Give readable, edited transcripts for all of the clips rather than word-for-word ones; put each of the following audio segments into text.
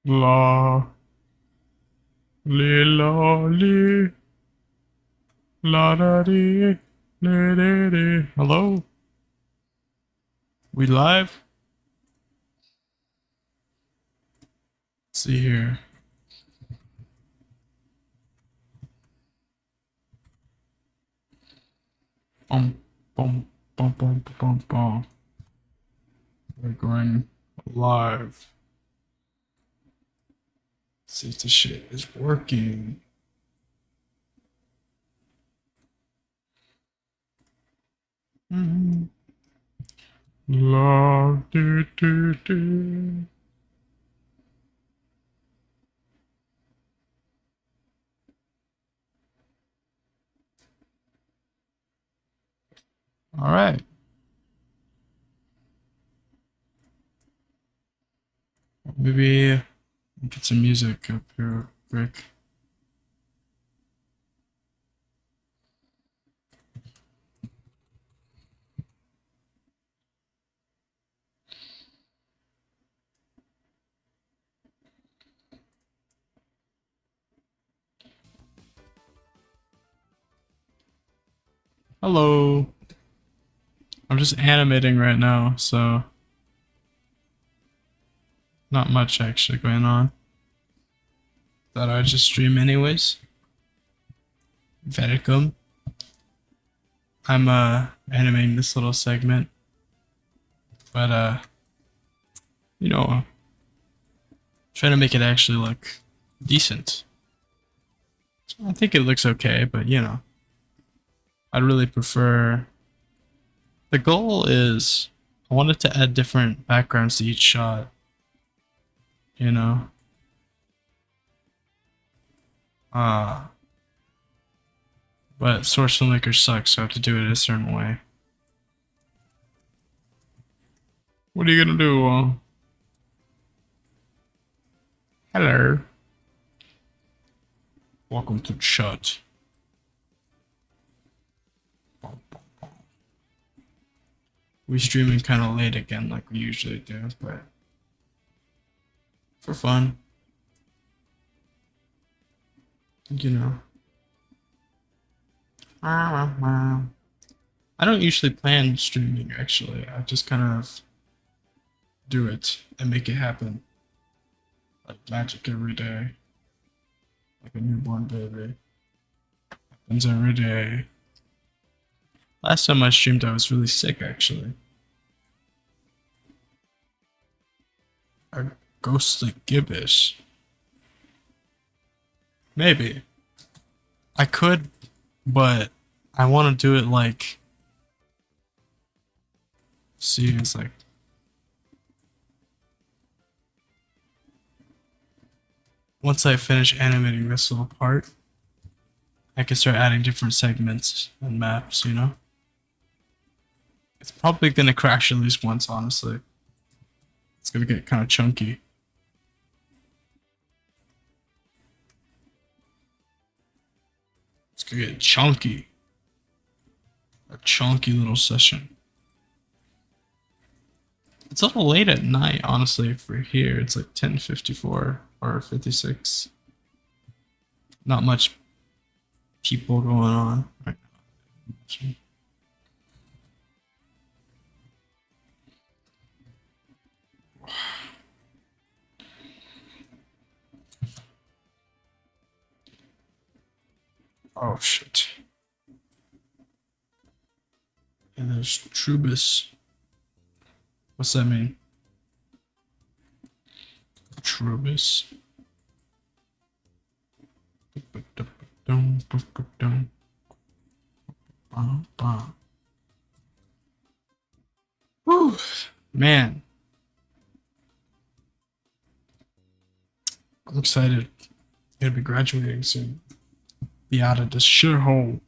La, la, li, la, da, di, li, di, di. Hello? We live? Let's see here. Bum, bum, bum, bum, bum, bum. We're going live. Let's see if this shit is working. Mm-hmm. La, di, di, di. All right. Maybe get some music up here quick. Hello. I'm just animating right now, so not much actually going on. Thought I'd just stream anyways. Welcome. I'm animating this little segment, but you know, trying to make it actually look decent. I think it looks okay, but you know, I'd really prefer. The goal is I wanted to add different backgrounds to each shot. You know, uh, but Source Filmmaker sucks, so I have to do it a certain way. What are you gonna do? Hello. Welcome to the shot. We streaming kind of late again, like we usually do, but for fun, you know. I don't usually plan streaming. Actually, I just kind of do it and make it happen, like magic every day, like a newborn baby. Happens every day. Last time I streamed, I was really sick. Actually, a ghostly gibbous. Maybe I could, but I want to do it like. See, it's like once I finish animating this little part, I can start adding different segments and maps. You know, it's probably gonna crash at least once. Honestly, it's gonna get kind of chunky. It's gonna get chunky. A chunky little session. It's a little late at night, honestly, for here. It's like 10:54 or 56. Not much people going on right now. Oh shit. And there's Trubus. What's that mean? Trubus. Whew. Man, I'm excited. Gonna be graduating soon. Be out of this shithole.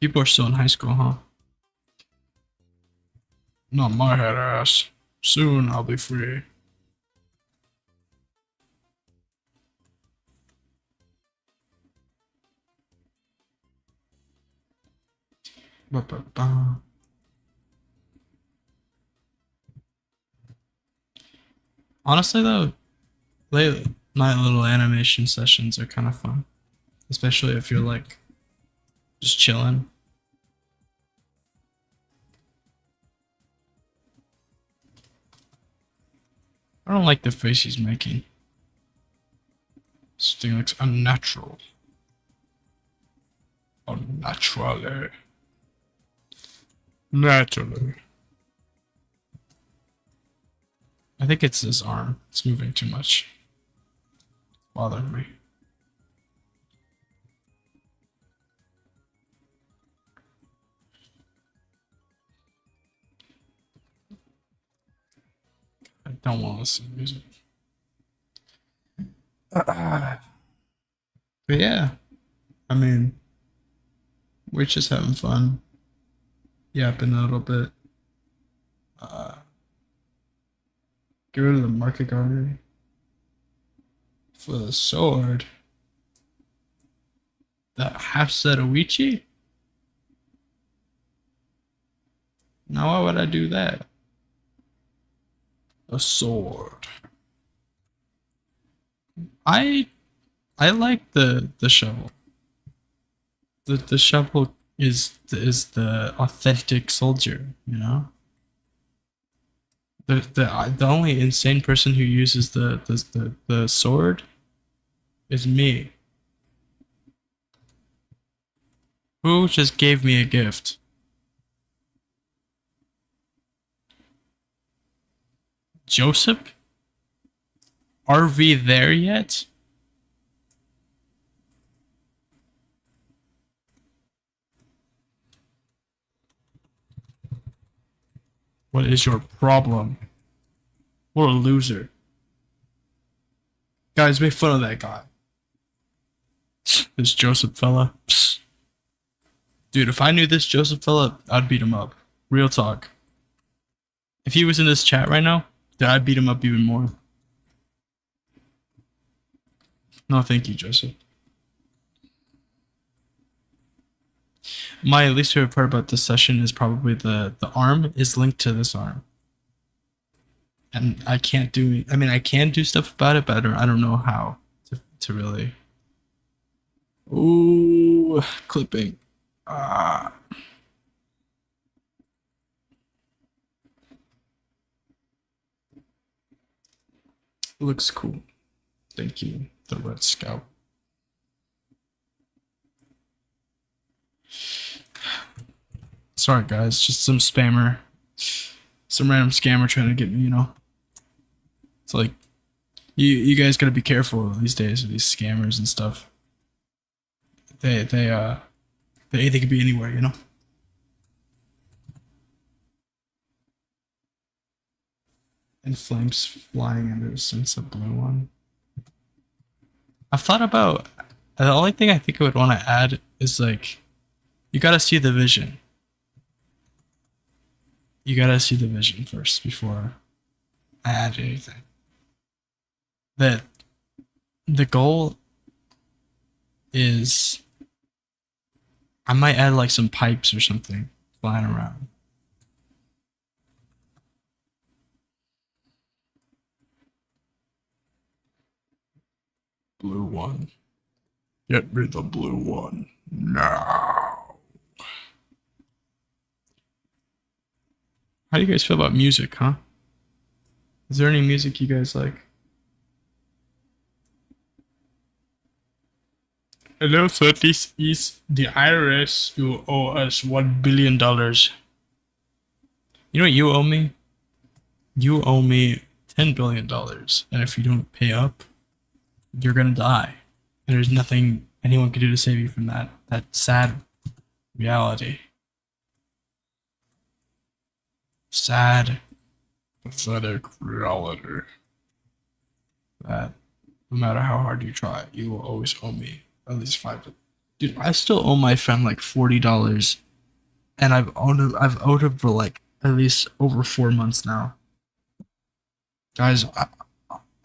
People are still in high school, huh? Not my head ass. Soon I'll be free. Ba-ba-ba. Honestly though, late night little animation sessions are kind of fun, especially if you're like just chilling. I don't like the face he's making. This thing looks unnatural. Unnaturally. Naturally. I think it's his arm. It's moving too much. It's bothering me. I don't want to listen to music. But yeah, I mean, we're just having fun, yapping a little bit. Uh, Get rid of the market garden for the sword. That half set of Wichi? Now why would I do that? A sword. I I like the shovel. The shovel is the authentic soldier, you know? The only insane person who uses the sword is me. Who just gave me a gift? Joseph? Are we there yet? What is your problem? What a loser. Guys, make fun of that guy. This Joseph fella. Psst. Dude, if I knew this Joseph fella, I'd beat him up. Real talk. If he was in this chat right now, then I'd beat him up even more. No, thank you, Joseph. My least favorite part about this session is probably the arm is linked to this arm. And I can't do, I mean, I can do stuff about it, but I don't know how to really. Ooh, clipping. Ah. Looks cool. Thank you, the Red Scout. Sorry, guys, just some spammer, some random scammer trying to get me. You know, it's like you guys gotta be careful these days with these scammers and stuff. They could be anywhere. You know. And flames flying under since a blue one. I've thought about the only thing I think I would want to add is like you gotta see the vision. You gotta see the vision first before I add anything. That the goal is I might add like some pipes or something flying around. Blue one. Get me the blue one now. How do you guys feel about music, huh? Is there any music you guys like? Hello, so this is the IRS. You owe us $1 billion. You know what you owe me? You owe me $10 billion. And if you don't pay up, you're gonna die. And there's nothing anyone can do to save you from that sad reality. Sad, pathetic reality. That no matter how hard you try, you will always owe me at least $5. Dude, I still owe my friend like $40, and I've owed him for like at least over 4 months now. Guys,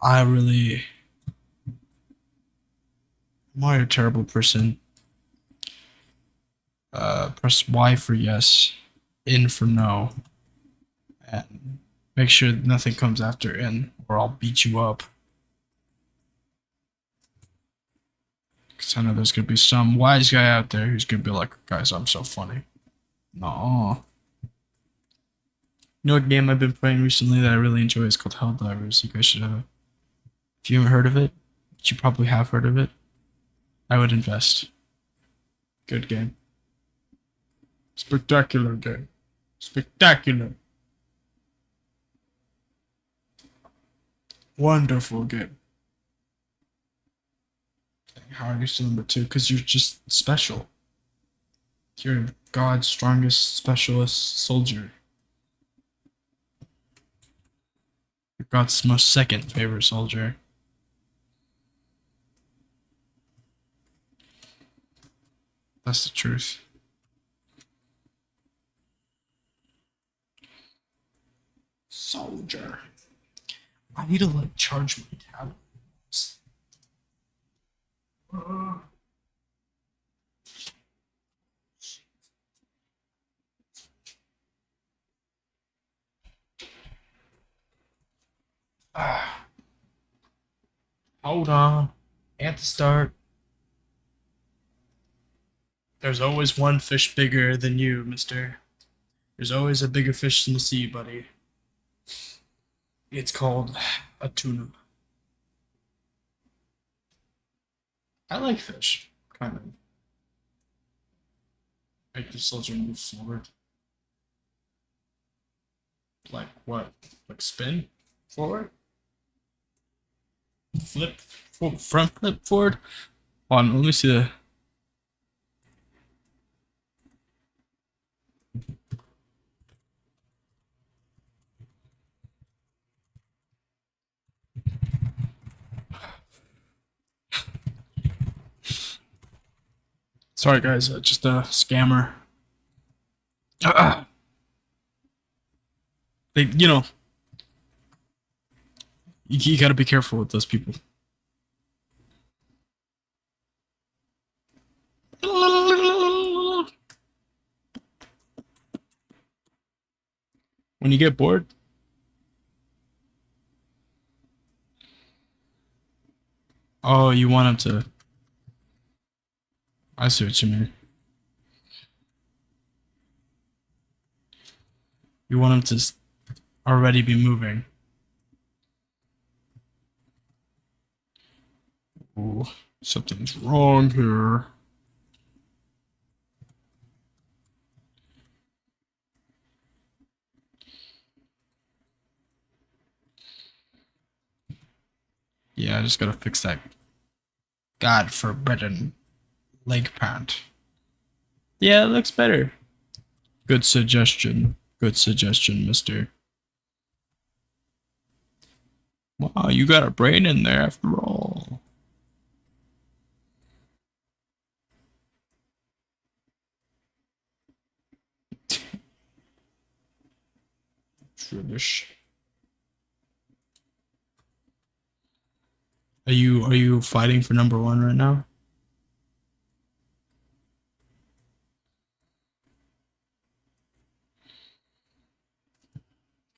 I really, am I a terrible person? Press Y for yes, in for no, and Make sure nothing comes after in, or I'll beat you up. Because I know there's gonna be some wise guy out there who's gonna be like, guys, I'm so funny. No. You know what game I've been playing recently that I really enjoy? It's called Helldivers. You guys should have. If you haven't heard of it, you probably have heard of it. I would invest. Good game. Spectacular game. Spectacular. Wonderful game. How are you still number 2? Because you're just special. You're God's strongest specialist soldier. You're God's most second favorite soldier. That's the truth. Soldier. I need to like charge my tablet. Hold on. At the start. There's always one fish bigger than you, mister. There's always a bigger fish in the sea, buddy. It's called a tuna. I like fish, kind of. Make the soldier move forward. Like what? Like spin forward? Flip, front flip forward? Hold on, let me see the. Sorry, guys, just a scammer. They, you gotta be careful with those people. When you get bored, oh, you want him to. I see what you mean. You want him to already be moving. Ooh, something's wrong here. Yeah, I just gotta fix that God forbidden leg pant. Yeah, it looks better. Good suggestion. Good suggestion, mister. Wow, you got a brain in there after all. Tradish. Are you fighting for number 1 right now?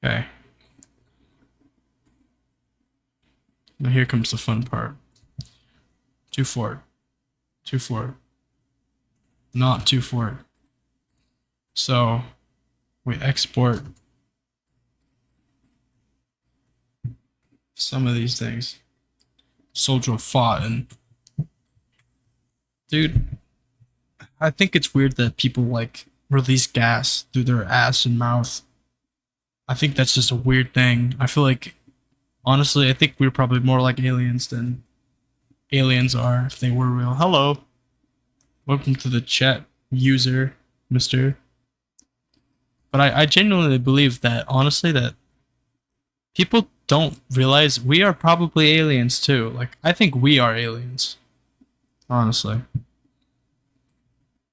Okay. Now here comes the fun part. Too forward. Too forward. Not too forward. So we export some of these things. Soldier fought and dude, I think it's weird that people like release gas through their ass and mouth. I think that's just a weird thing. I feel like honestly, I think we're probably more like aliens than aliens are if they were real. Hello. Welcome to the chat, user, mister. But I genuinely believe that, honestly, that people don't realize we are probably aliens too. Like, I think we are aliens. Honestly.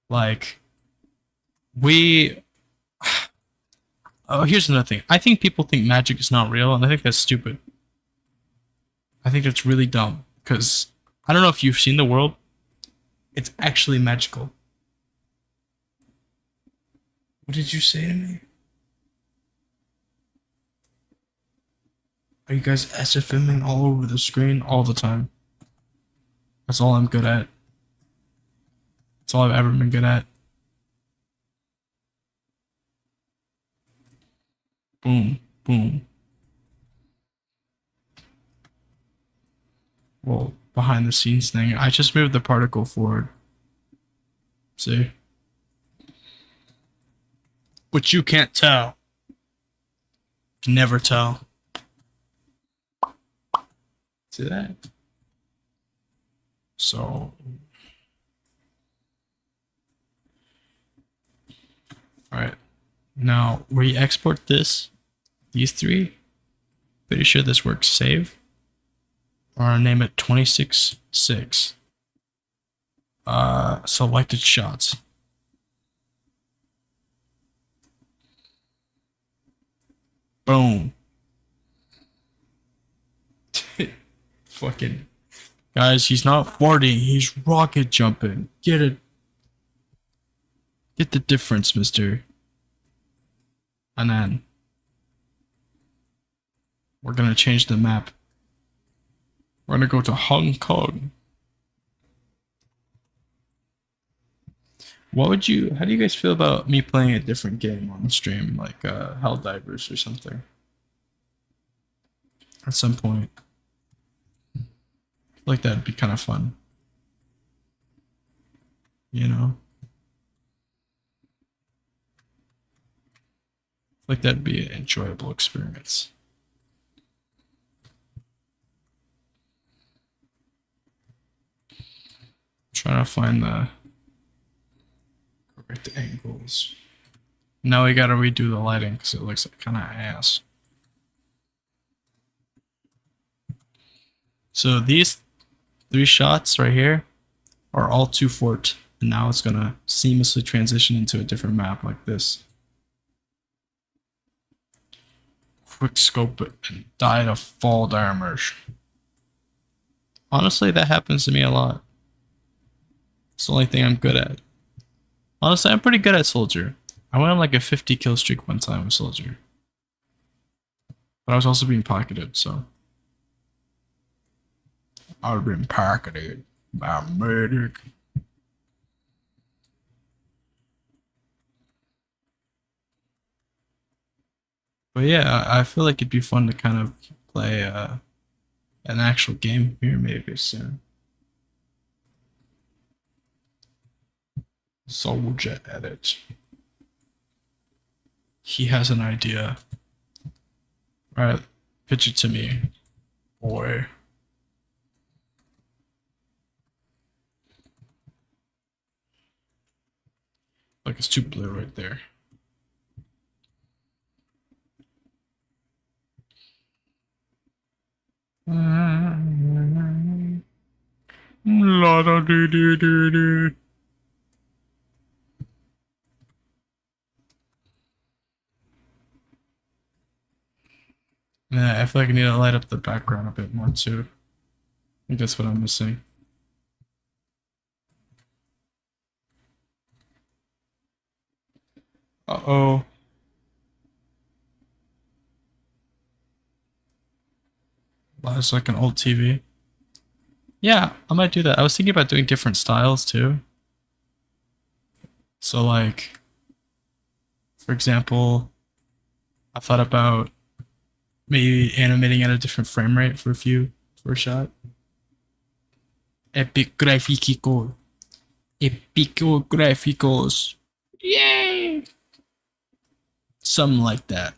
Like, we... Oh, here's another thing. I think people think magic is not real, and I think that's stupid. I think that's really dumb, because I don't know if you've seen the world. It's actually magical. What did you say to me? Are you guys SFMing all over the screen all the time? That's all I'm good at. That's all I've ever been good at. Boom, boom. Well, behind the scenes thing. I just moved the particle forward. See? But you can't tell. Can never tell. See that? So. Alright. Now, where you export these three, pretty sure this works. Save. Or name it 26.6. Selected shots. Boom. Fucking. Guys, he's not farting, he's rocket jumping. Get it. Get the difference, mister. And then we're gonna change the map. We're gonna go to Hong Kong. How do you guys feel about me playing a different game on the stream, like Helldivers or something? At some point. Like that'd be kind of fun. You know? Like that'd be an enjoyable experience. Trying to find the correct angles. Now we gotta redo the lighting because it looks like kind of ass. So these 3 shots right here are all 2 fort, and now it's gonna seamlessly transition into a different map like this. Quick scope it and die to fall damage. Honestly, that happens to me a lot. It's the only thing I'm good at. Honestly, I'm pretty good at Soldier. I went on like a 50 kill streak one time with Soldier. But I was also being pocketed, so. I've been pocketed by a medic. But yeah, I feel like it'd be fun to kind of play an actual game here maybe soon. Soldier edit. He has an idea. Alright, pitch it to me, boy. Like it's too blue right there. La da dee dee dee dee. Yeah, I feel like I need to light up the background a bit more too. I think that's what I'm missing. Uh-oh. Wow, it's like an old TV. Yeah, I might do that. I was thinking about doing different styles too. So like, for example, I thought about maybe animating at a different frame rate for a shot. Epic graphical. Epico graphicals. Yay! Something like that.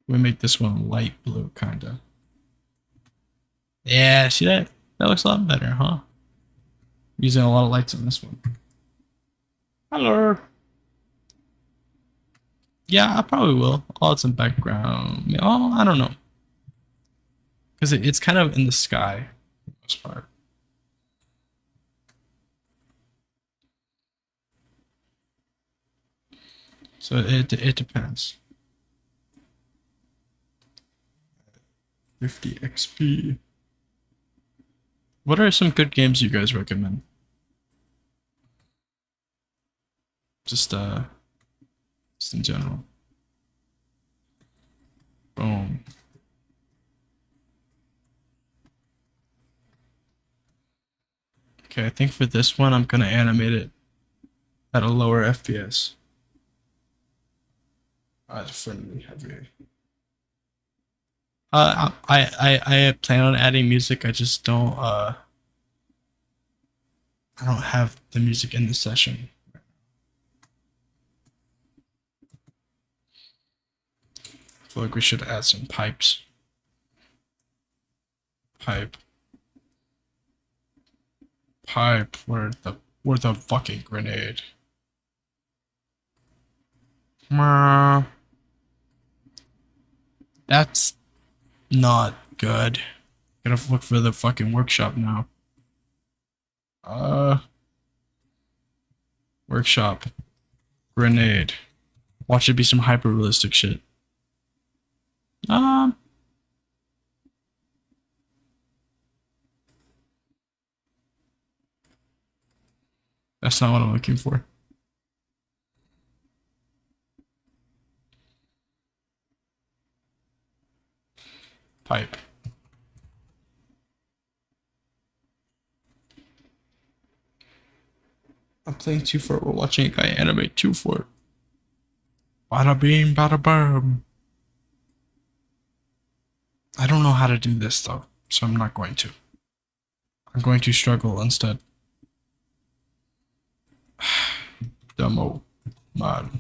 We make this one light blue, kinda. Yeah, see that? That looks a lot better, huh? Using a lot of lights on this one. Hello. Yeah, I probably will. I'll add some background. Oh, I don't know. Because it's kind of in the sky, for the most part. So it depends. 50 XP. What are some good games you guys recommend? Just in general. Boom. Okay, I think for this one, I'm gonna animate it at a lower FPS. Friendly heavy. I plan on adding music. I don't have the music in the session. I feel like we should add some pipes. Pipe. Pipe. Where the fucking grenade? That's not good. Gotta look for the fucking workshop now. Workshop. Grenade. Watch it be some hyper realistic shit. That's not what I'm looking for. Pipe. I'm playing 2 for it. We're watching a guy animate 2 for it. Bada beam, bada boom. I don't know how to do this though, so I'm not going to. I'm going to struggle instead. Demo mod.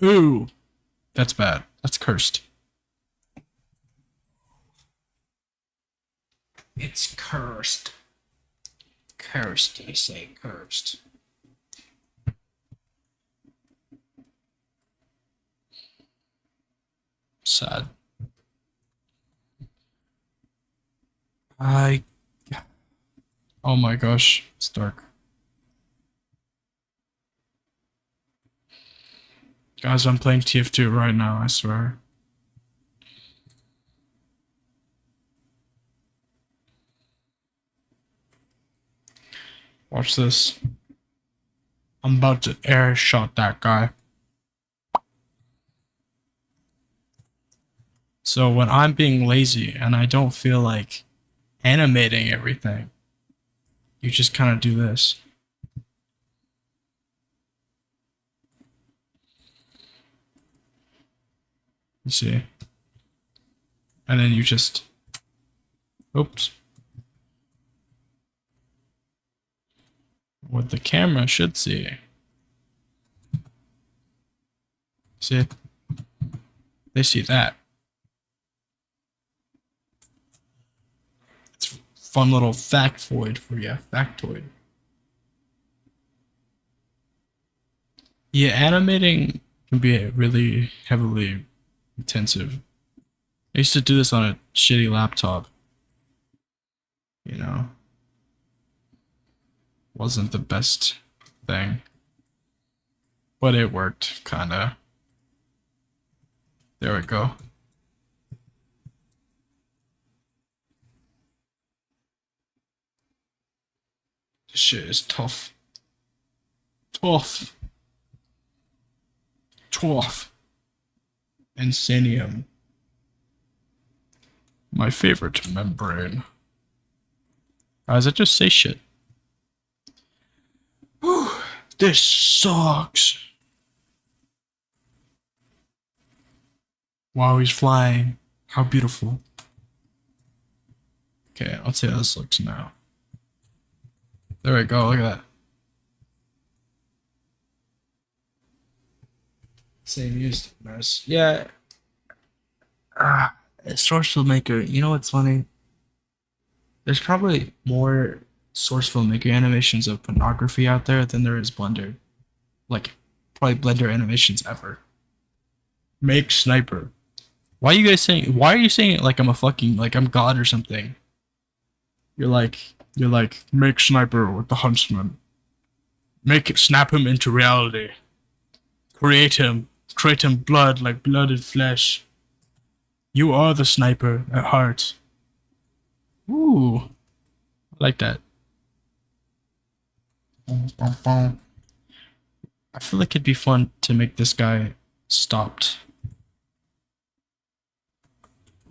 Ooh, that's bad. That's cursed. It's cursed. Cursed, I say cursed. Sad. Oh my gosh, it's dark. Guys, I'm playing TF2 right now, I swear. Watch this. I'm about to air shot that guy. So when I'm being lazy and I don't feel like animating everything, you just kind of do this. You see? And then you just... Oops. What the camera should see. See? They see that. It's a fun little factoid for you. Factoid. Yeah, animating can be really heavily intensive. I used to do this on a shitty laptop. You know? Wasn't the best thing. But it worked, kinda. There we go. This shit is tough. Tough. Tough. Insanium. My favorite membrane. Guys, I just say shit. Whew, this sucks. Wow, he's flying. How beautiful. Okay, let's see how this looks now. There we go, look at that. Same used mess. Yeah. Source filmmaker, you know what's funny? There's probably more source filmmaker animations of pornography out there than there is Blender. Like, probably Blender animations ever. Make sniper. Why are you saying it like I'm a fucking, like I'm God or something? You're like, make sniper with the huntsman. Make it, snap him into reality. Create him blood like blood and flesh. You are the sniper at heart. Ooh, I like that. I feel like it'd be fun to make this guy stopped.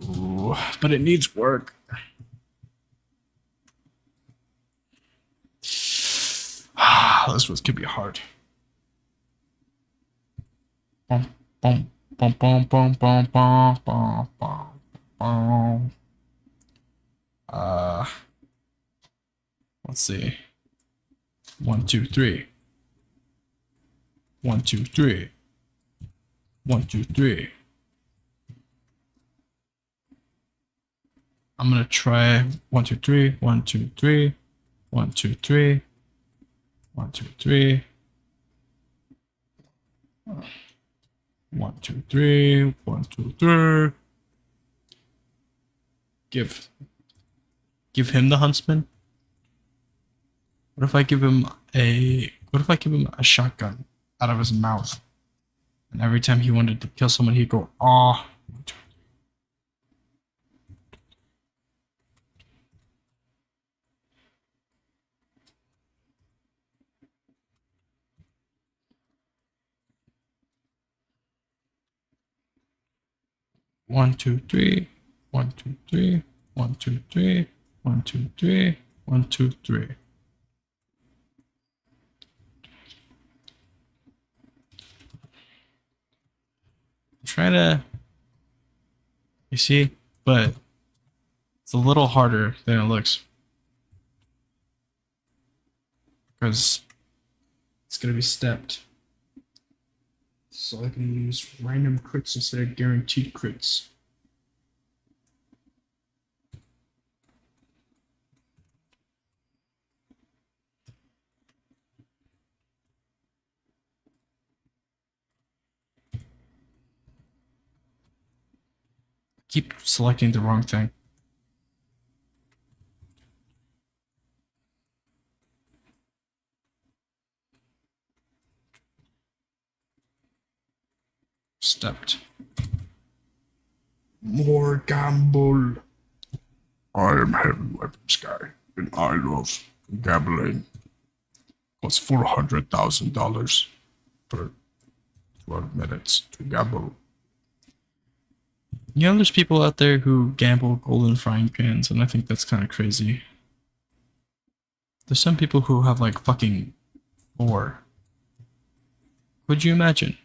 Ooh, but it needs work. This one could be hard. Bum, bum, bum, bum, bum, bum, bum, bum, bum, bum. Uh, let's see. 1, 2, 3. 1, 2, 3. 1, 2, 3. I'm gonna try 1, 2, 3. 1, 2, 3. 1, 2, 3. 1, 2, 3. 1, 2, 3. 1, 2, 3. Give him the huntsman. What if I give him a shotgun out of his mouth? And every time he wanted to kill someone, he'd go, "Ah." 1, 2, 3. 1, 2, 3. 1, 2, 3. 1, 2, 3. 1, 2, 3. Try to, you see, but it's a little harder than it looks because it's gonna be stepped. So I can use random crits instead of guaranteed crits. Keep selecting the wrong thing. Stepped. More gamble. I am heavy weapons guy, and I love gambling. Costs $400,000 per 12 minutes to gamble. You know, there's people out there who gamble golden frying pans, and I think that's kind of crazy. There's some people who have like fucking 4. Would you imagine?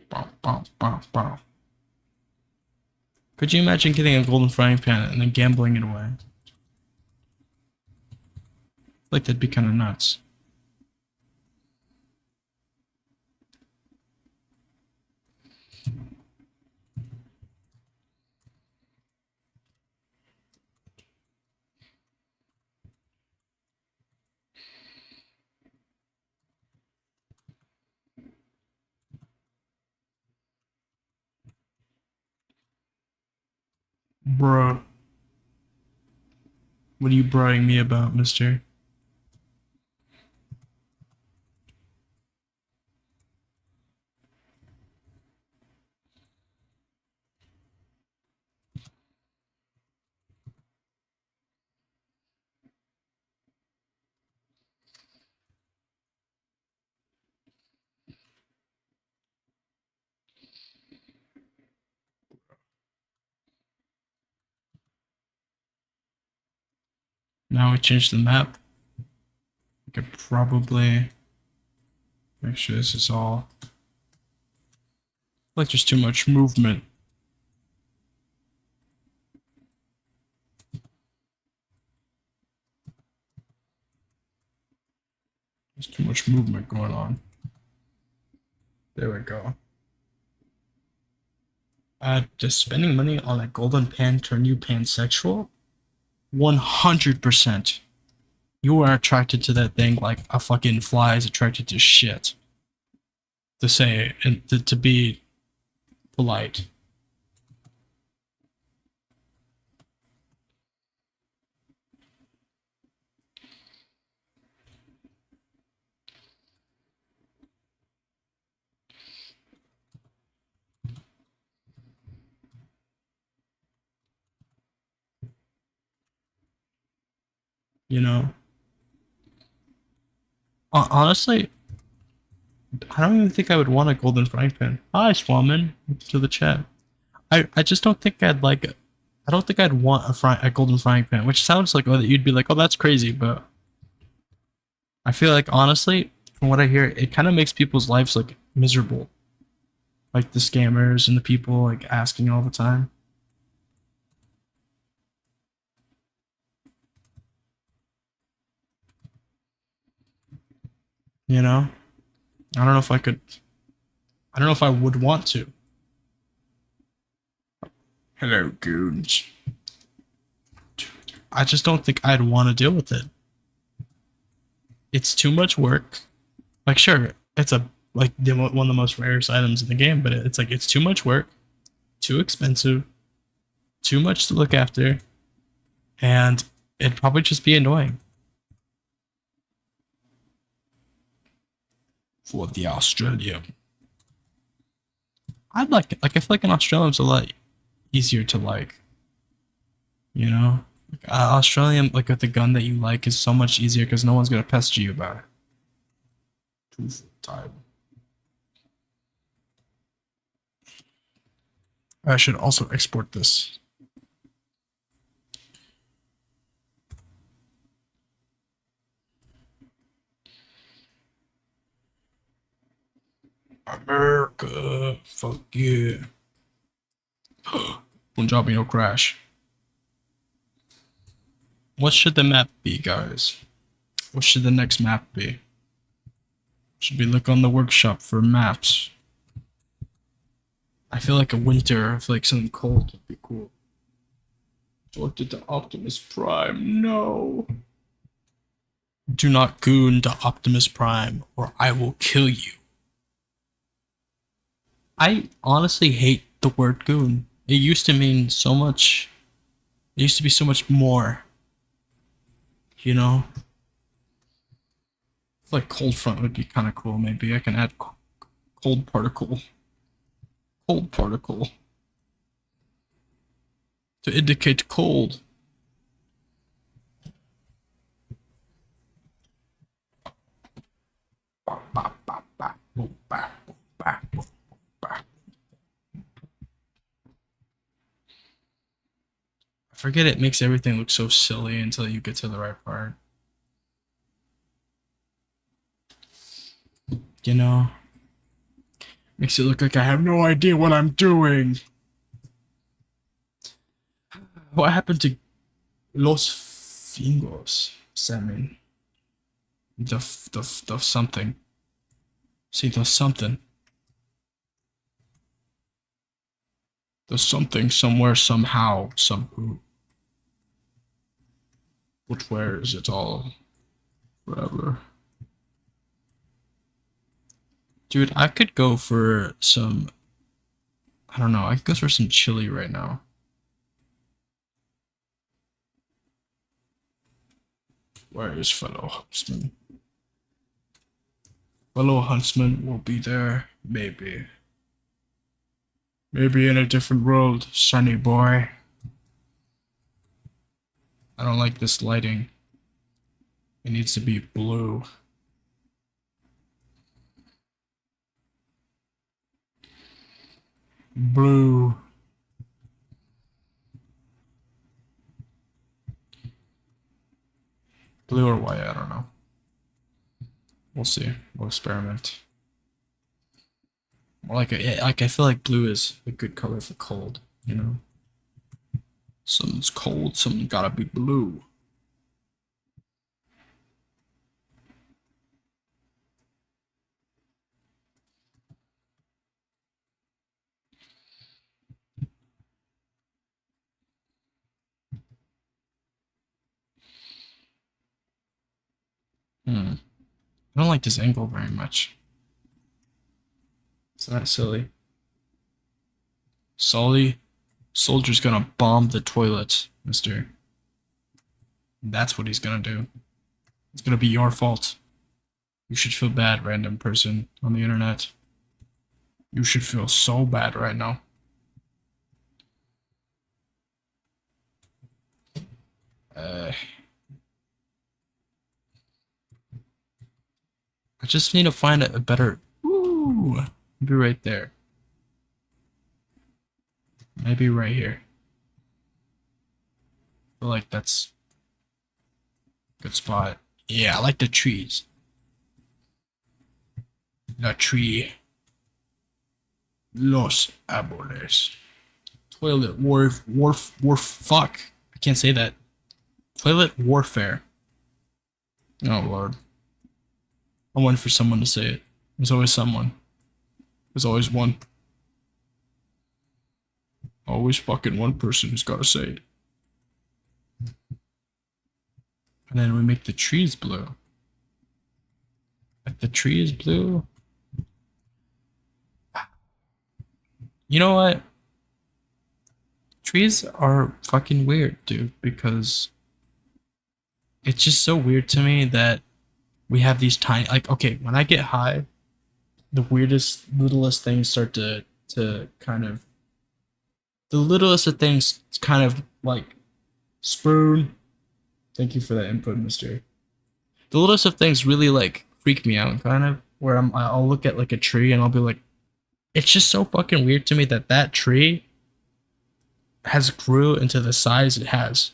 Bow, bow, bow, bow. Could you imagine getting a golden frying pan and then gambling it away? Like that'd be kind of nuts. Bruh. What are you bruhing me about, mister? Now we change the map. I could probably make sure this is all. Like there's too much movement. There's too much movement going on. There we go. Does spending money on a golden pan turn you pansexual? 100%. You are attracted to that thing like a fucking fly is attracted to shit. To say, and to be polite. You know, honestly, I don't even think I would want a golden frying pan. Hi, Swamin, to the chat. I just don't think I'd like it. I don't think I'd want a golden frying pan, which sounds like you'd be like, oh, that's crazy, but I feel like honestly, from what I hear, it kind of makes people's lives like miserable, like the scammers and the people like asking all the time. You know, I don't know if I could. I don't know if I would want to. Hello, goons. I just don't think I'd want to deal with it. It's too much work. Like, sure, it's one of the most rarest items in the game, but it's like it's too much work, too expensive, too much to look after, and it'd probably just be annoying. For the Australia, I'd like I feel like an Australian's a lot easier to like, you know. Like, Australian like with the gun that you like is so much easier because no one's gonna pester you about it. Too full time. I should also export this. America, fuck yeah. Punjabi no crash. What should the map be, guys? What should the next map be? Should we look on the workshop for maps? I feel like a winter, I feel like something cold would be cool. Selected to Optimus Prime, no. Do not goon to Optimus Prime, or I will kill you. I honestly hate the word goon. It used to mean so much. It used to be so much more. You know? Like cold front would be kind of cool, maybe. I can add cold particle. Cold particle. To indicate cold. I forget it makes everything look so silly until you get to the right part. You know? Makes it look like I have no idea what I'm doing. What happened to Los Fingos, Salmon? The something. See, the something. The something, somewhere, somehow, some who. Which where is it all? Forever. Dude, I could go for some. I don't know. I could go for some chili right now. Where is fellow huntsman? Fellow huntsman will be there, maybe. Maybe in a different world, sunny boy. I don't like this lighting. It needs to be blue. Blue. Blue or white, I don't know. We'll see. We'll experiment. Like I feel like blue is a good color for cold, you know? Something's cold, something gotta be blue. I don't like this angle very much. It's not silly. Sully, soldier's gonna bomb the toilet, mister. That's what he's gonna do. It's gonna be your fault. You should feel bad, random person on the internet. You should feel so bad right now. Uh, I just need to find a better. Ooh, maybe right there. Maybe right here. I feel like that's a good spot. Yeah, I like the trees. La tree. Los árboles. Toilet fuck. I can't say that. Toilet warfare. Oh lord. I'm waiting for someone to say it. There's always someone. There's always one. Always fucking one person who's gotta say it. And then we make the trees blue. If the tree is blue. You know what? Trees are fucking weird, dude, because it's just so weird to me that we have these tiny, like, okay, when I get high, the weirdest, littlest things start to kind of, the littlest of things kind of like spoon. Thank you for that input, mister. The littlest of things really like freak me out, kind of, where I'll look at like a tree and I'll be like, it's just so fucking weird to me that that tree has grew into the size it has.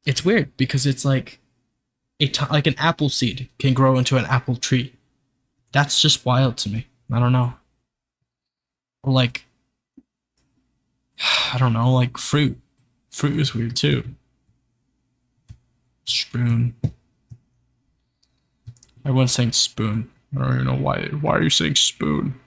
It's weird because it's like like an apple seed can grow into an apple tree. That's just wild to me. I don't know. Or like I don't know, like fruit. Fruit is weird too. Spoon. Everyone's saying spoon. I don't even know why. Why are you saying spoon?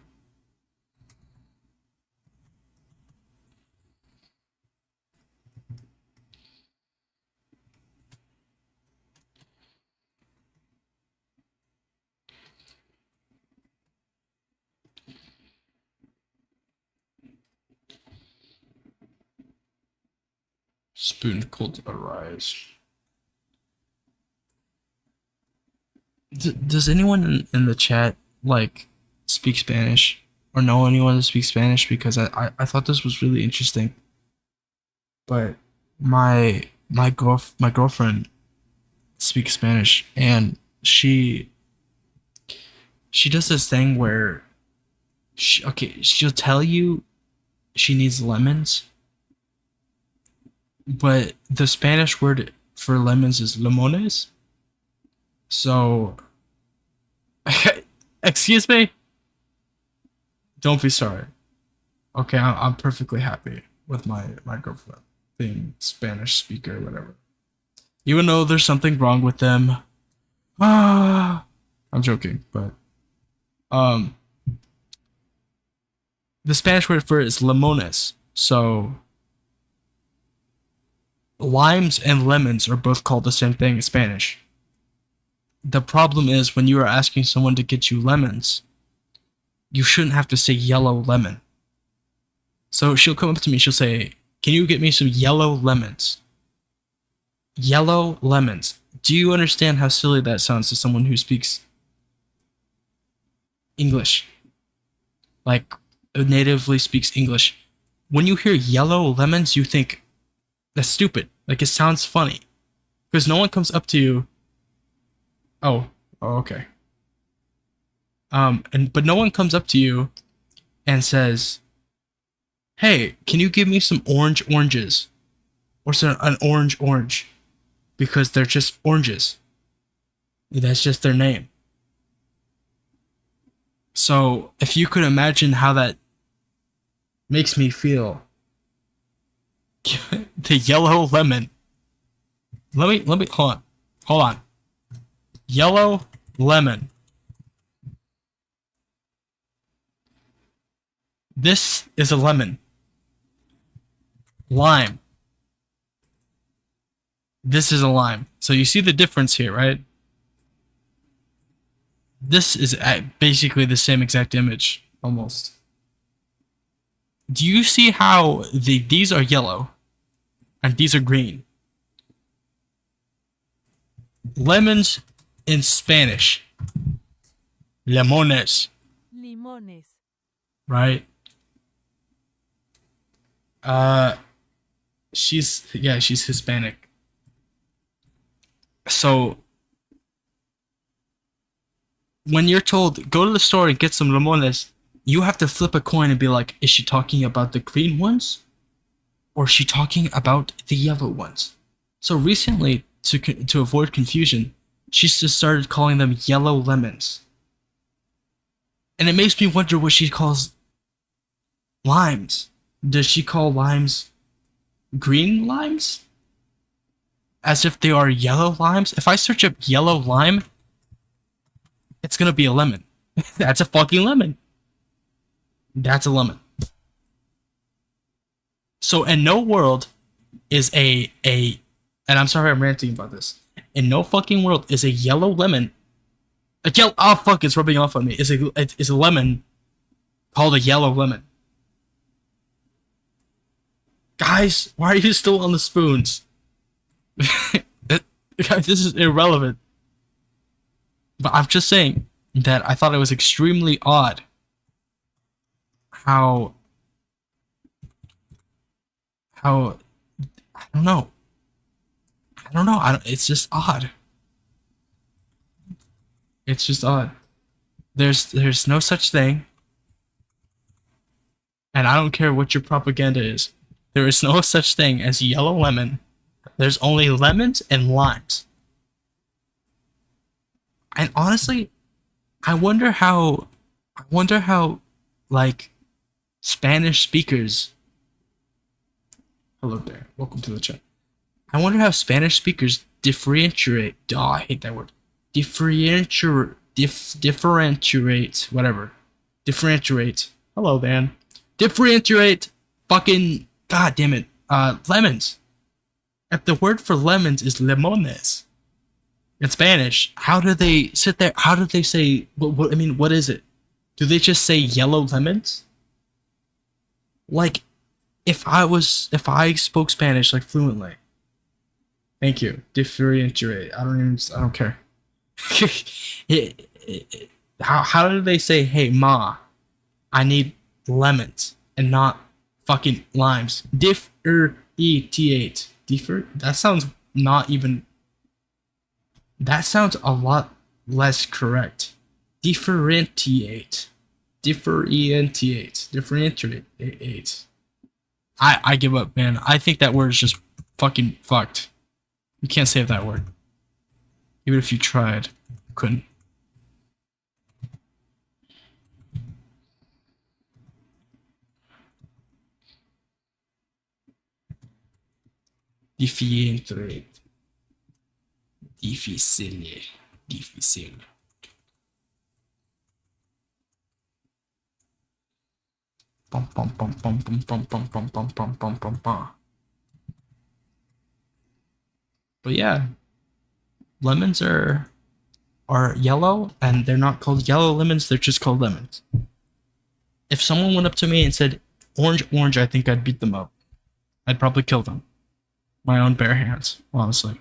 Spoon could arise. Does anyone in the chat like speak Spanish or know anyone that speaks Spanish? Because I thought this was really interesting. But my girlfriend speaks Spanish and she does this thing where she'll tell you she needs lemons, but the Spanish word for lemons is limones. So, excuse me? Don't be sorry. Okay, I'm perfectly happy with my girlfriend being Spanish speaker or whatever. Even though there's something wrong with them. Ah, I'm joking, but um, the Spanish word for it is limones. So limes and lemons are both called the same thing in Spanish. The problem is when you are asking someone to get you lemons, you shouldn't have to say yellow lemon. So she'll come up to me, she'll say, "Can you get me some yellow lemons?" Yellow lemons. Do you understand how silly that sounds to someone who speaks English? Like, natively speaks English. When you hear yellow lemons, you think, that's stupid. Like, it sounds funny. Because no one comes up to you. Oh, okay. But no one comes up to you and says, "Hey, can you give me some oranges? Or an orange? Because they're just oranges. That's just their name." So, if you could imagine how that makes me feel, the yellow lemon. Let me, hold on. Yellow lemon. This is a lemon. Lime. This is a lime. So you see the difference here, right? This is basically the same exact image, almost. Do you see how these are yellow and these are green? Lemons in Spanish. Limones. Limones. Right? She's Hispanic. So when you're told go to the store and get some limones, you have to flip a coin and be like, is she talking about the green ones, or is she talking about the yellow ones? So recently, to avoid confusion, she just started calling them yellow lemons, and it makes me wonder what she calls limes. Does she call limes green limes? As if they are yellow limes? If I search up yellow lime, it's gonna be a lemon. That's a fucking lemon. That's a lemon. So in no world is and I'm sorry I'm ranting about this. In no fucking world is a yellow lemon oh fuck, it's rubbing off on me. Is a lemon called a yellow lemon. Guys, why are you still on the spoons? This is irrelevant. But I'm just saying that I thought it was extremely odd how I don't know. It's just odd. It's just odd. There's no such thing, and I don't care what your propaganda is. There is no such thing as yellow lemon. There's only lemons and limes. And honestly, I wonder how like Spanish speakers. Hello there. Welcome to the chat. I wonder how Spanish speakers differentiate. Oh, I hate that word. Differentiate. Whatever. Differentiate. Hello, Dan. Differentiate. Fucking. God damn it. Lemons. If the word for lemons is limones in Spanish, how do they sit there? How do they say? I mean, what is it? Do they just say yellow lemons? Like, if I spoke Spanish like fluently. Thank you. Differentiate. I don't care. How do they say, hey ma, I need lemons and not fucking limes? Differentiate. That sounds not even. That sounds a lot less correct. Differentiate. Differentiate. Differentiate. I give up, man. I think that word is just fucking fucked. You can't say that word. Even if you tried, you couldn't. Differentiate. Difficile. Difficile. Bum bum bum bum bum bum bum bum bum bum bum bum bum. But yeah, lemons are yellow, and they're not called yellow lemons. They're just called lemons. If someone went up to me and said orange, orange, I think I'd beat them up. I'd probably kill them. My own bare hands, honestly.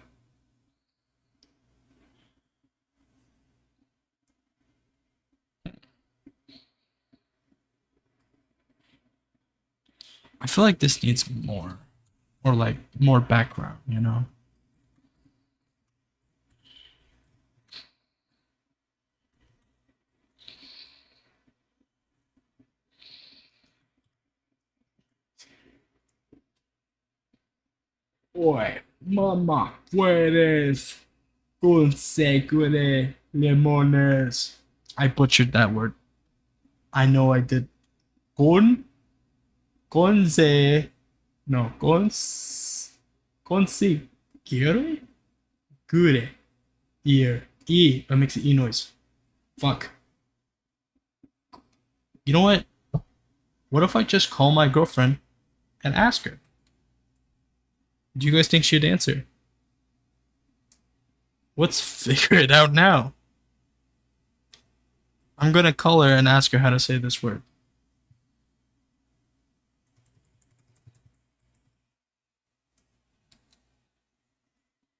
I feel like this needs more, or like more background, you know? Oye, mamá, puedes conseguir limones. I butchered that word. I know I did. Conse, no, conseguir, gure, ear, that makes the e noise. Fuck. You know what? What if I just call my girlfriend and ask her? Do you guys think she'd answer? Let's figure it out now. I'm gonna call her and ask her how to say this word.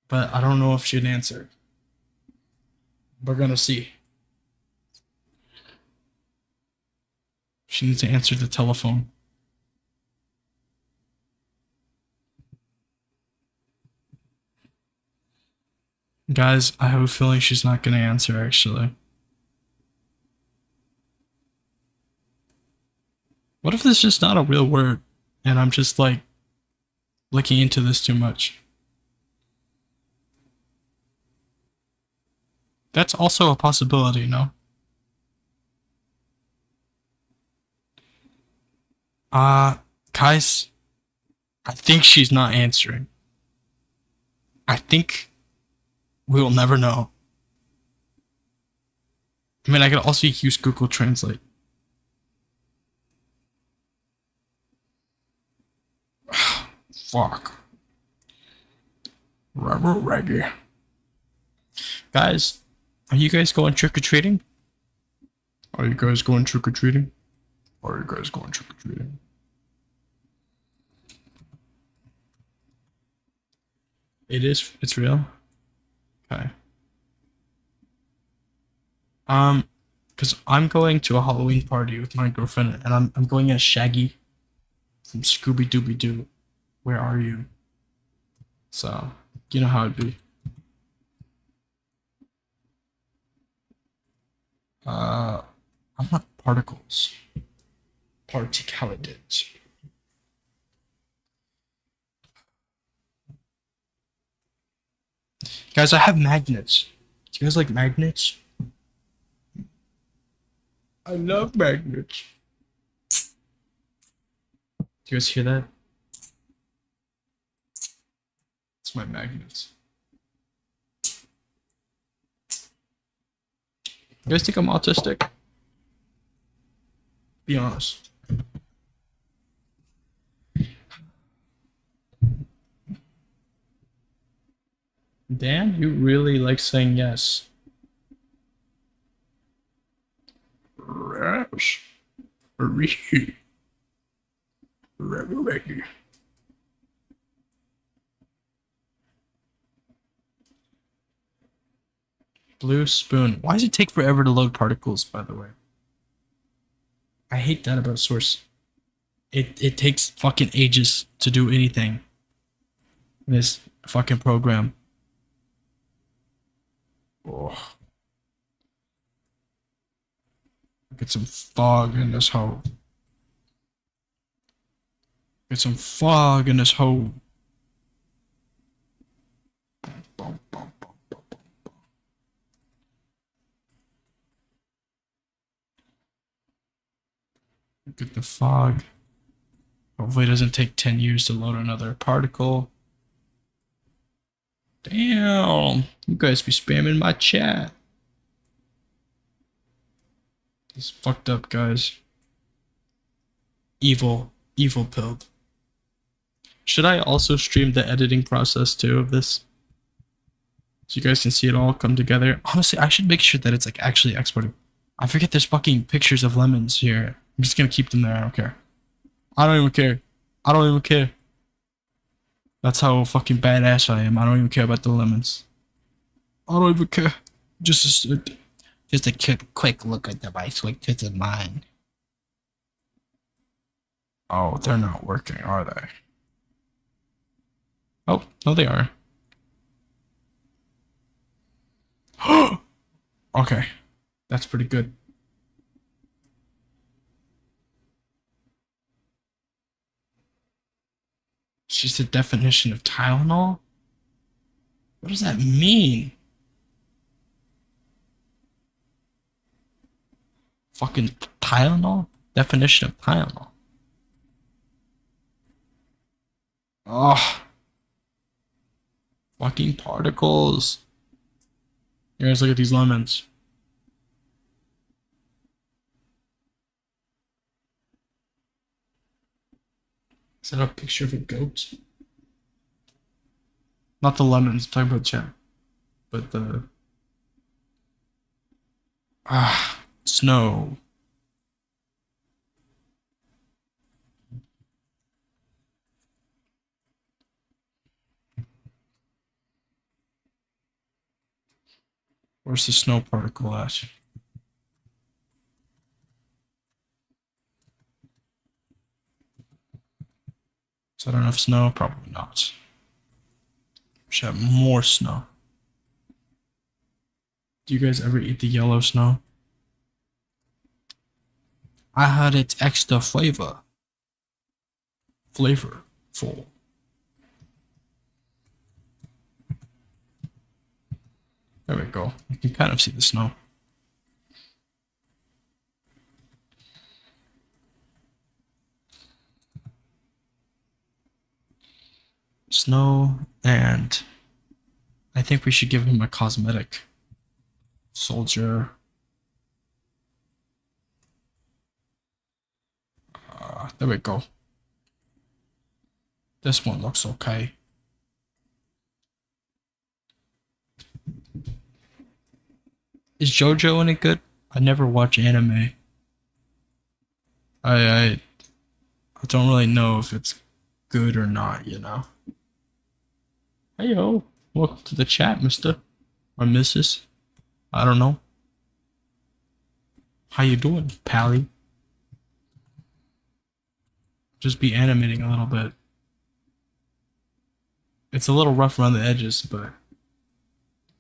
But I don't know if she'd answer. We're gonna see. She needs to answer the telephone. Guys, I have a feeling she's not gonna answer, actually. What if this is just not a real word and I'm just like looking into this too much? That's also a possibility, no? Uh, Guys, I think she's not answering. I think we will never know. I mean, I could also use Google Translate. Fuck. Rubber reggae. Guys, are you guys going trick-or-treating? Are you guys going trick-or-treating? Are you guys going trick-or-treating? It's real? Okay. Because I'm going to a Halloween party with my girlfriend, and I'm going as Shaggy from Scooby Dooby Doo. Where are you? So, you know how it'd be. I'm not particles. Particulated. Guys, I have magnets. Do you guys like magnets? I love magnets. Do you guys hear that? It's my magnets. You guys think I'm autistic? Be honest. Dan, you really like saying yes. Yes. Blue spoon. Why does it take forever to load particles, by the way? I hate that about Source. It takes fucking ages to do anything. This fucking program. Oh. Get some fog in this hole. Get some fog in this hole. Get the fog. Hopefully it doesn't take 10 years to load another particle. Damn, you guys be spamming my chat. It's fucked up, guys. Evil pilled. Should I also stream the editing process too of this? So you guys can see it all come together. Honestly, I should make sure that it's like actually exporting. I forget there's fucking pictures of lemons here. I'm just gonna keep them there, I don't care. I don't even care. I don't even care. That's how fucking badass I am. I don't even care about the lemons. I don't even care. Just a quick look at the device, quick to mine. Oh, they're not working, are they? Oh, no, they are. Okay, that's pretty good. She's the definition of Tylenol? What does that mean? Fucking Tylenol? Definition of Tylenol. Oh. Fucking particles. Here, let's look at these lemons. Is that a picture of a goat? Not the lemons, I'm talking about chat. But the... snow. Where's the snow particle at? Is that enough snow? Probably not. Should have more snow. Do you guys ever eat the yellow snow? I heard it's extra flavor. flavorful. There we go. You can kind of see the snow. Snow, and I think we should give him a cosmetic. Soldier. There we go. This one looks okay. Is JoJo any good? I never watch anime. I don't really know if it's good or not, you know. Hey yo, welcome to the chat, Mister or Mrs. I don't know. How you doing, Pally? Just be animating a little bit. It's a little rough around the edges, but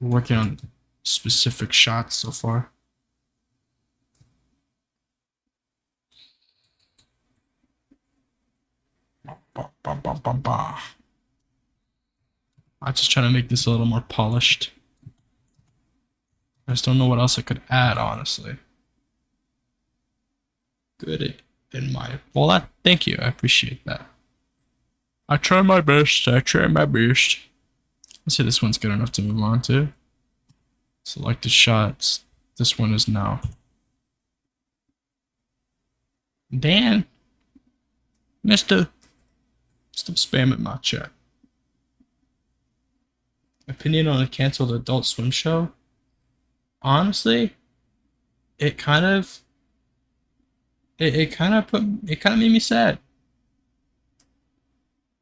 we're working on specific shots so far. I'm just trying to make this a little more polished. I just don't know what else I could add, honestly. Good in my... Well, thank you. I appreciate that. I try my best. I try my best. Let's see, this one's good enough to move on to. Select the shots. This one is now. Dan. Mister. Stop spamming my chat. Opinion on a canceled Adult Swim show? Honestly, it kind of made me sad.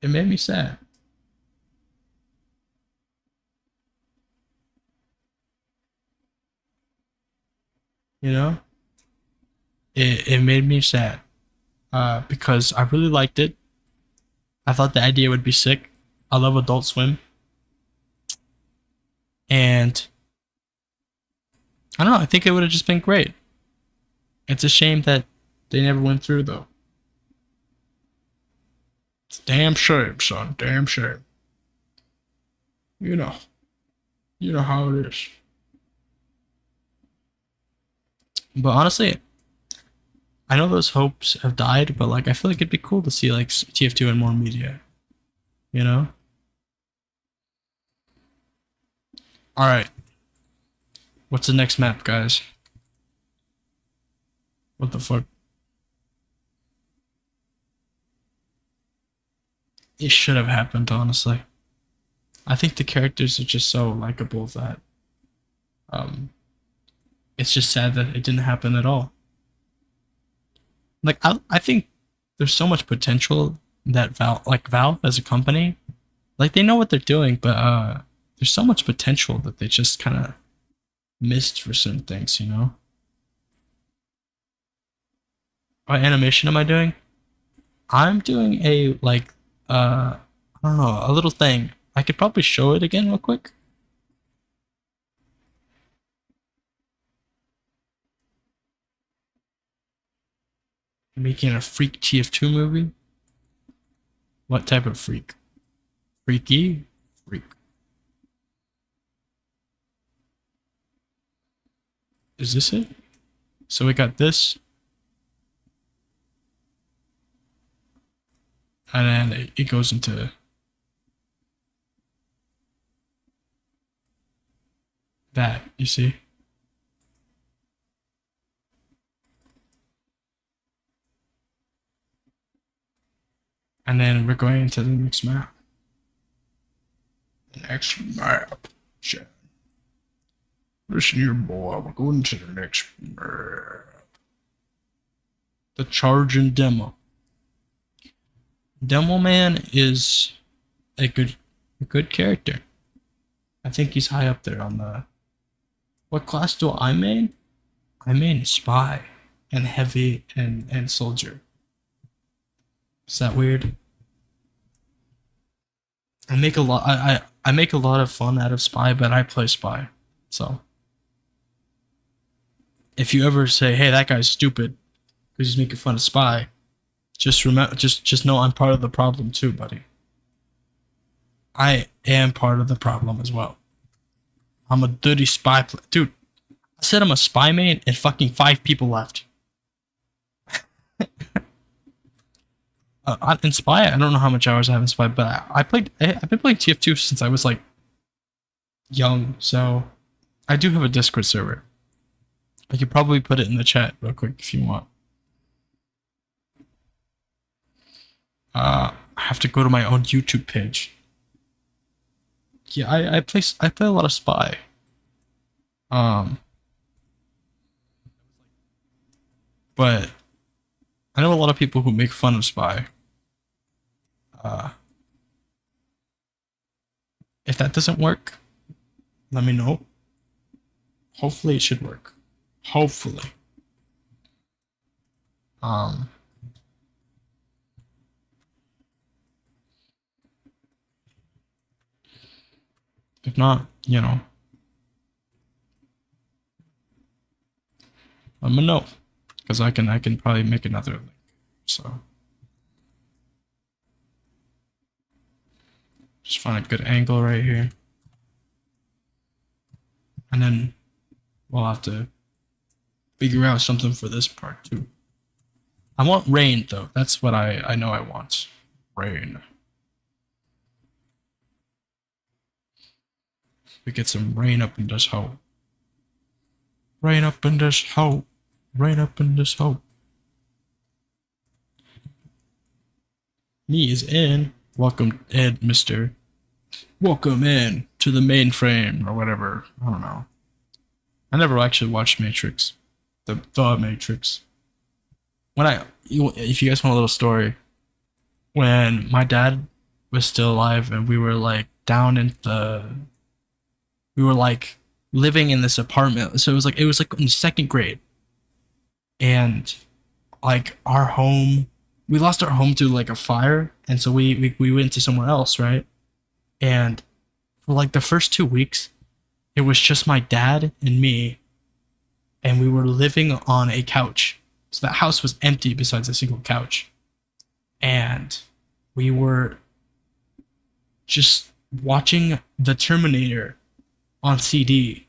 It made me sad. You know? It made me sad. Because I really liked it. I thought the idea would be sick. I love Adult Swim. And I don't know, I think it would have just been great. It's a shame that they never went through, though. It's a damn shame, son. Damn shame. You know how it is. But honestly, I know those hopes have died, but like I feel like it'd be cool to see like TF2 in more media. You know? Alright. What's the next map, guys? What the fuck? It should have happened, honestly. I think the characters are just so likable that it's just sad that it didn't happen at all. Like I think there's so much potential that Valve as a company, like they know what they're doing, but there's so much potential that they just kind of missed for certain things, you know? What animation am I doing? I'm doing a like I don't know, a little thing. I could probably show it again real quick. Making a freak TF2 movie? What type of freak? Freaky? Freak. Is this it? So we got this. And then it goes into that, you see? And then we're going into the next map. The next map. Shit. Listen here, boy. We're going to the next map. The Charging Demo. Demo Man is a good character. I think he's high up there on the... What class do I main? I main Spy and Heavy and Soldier. Is that weird? I make a lot I make a lot of fun out of Spy, but I play Spy. So if you ever say, hey, that guy's stupid because he's making fun of Spy, Just remember, just know I'm part of the problem too, buddy. I am part of the problem as well. I'm a dirty spy, dude. I said I'm a spy main, and fucking 5 people left. In Spy, I don't know how much hours I have in Spy, but I've been playing TF2 since I was like young, so I do have a Discord server. I could probably put it in the chat real quick if you want. I have to go to my own YouTube page. Yeah, I play a lot of Spy. But I know a lot of people who make fun of Spy. If that doesn't work, let me know. Hopefully it should work. Hopefully. If not, you know, let me know, because I can probably make another link. So just find a good angle right here, and then we'll have to figure out something for this part too. I want rain though. That's what I know I want. Rain. We get some rain up in this hole. Rain up in this hole. Rain up in this hole. Me is in. Welcome in, mister. Welcome in to the mainframe or whatever. I don't know. I never actually watched Matrix. The Matrix. If you guys want a little story, when my dad was still alive and we were like we were like living in this apartment. So it was like in 2nd grade. And like our home, we lost our home to like a fire, and so we went to somewhere else, right? And for like the first 2 weeks, it was just my dad and me, and we were living on a couch. So that house was empty besides a single couch. And we were just watching The Terminator on CD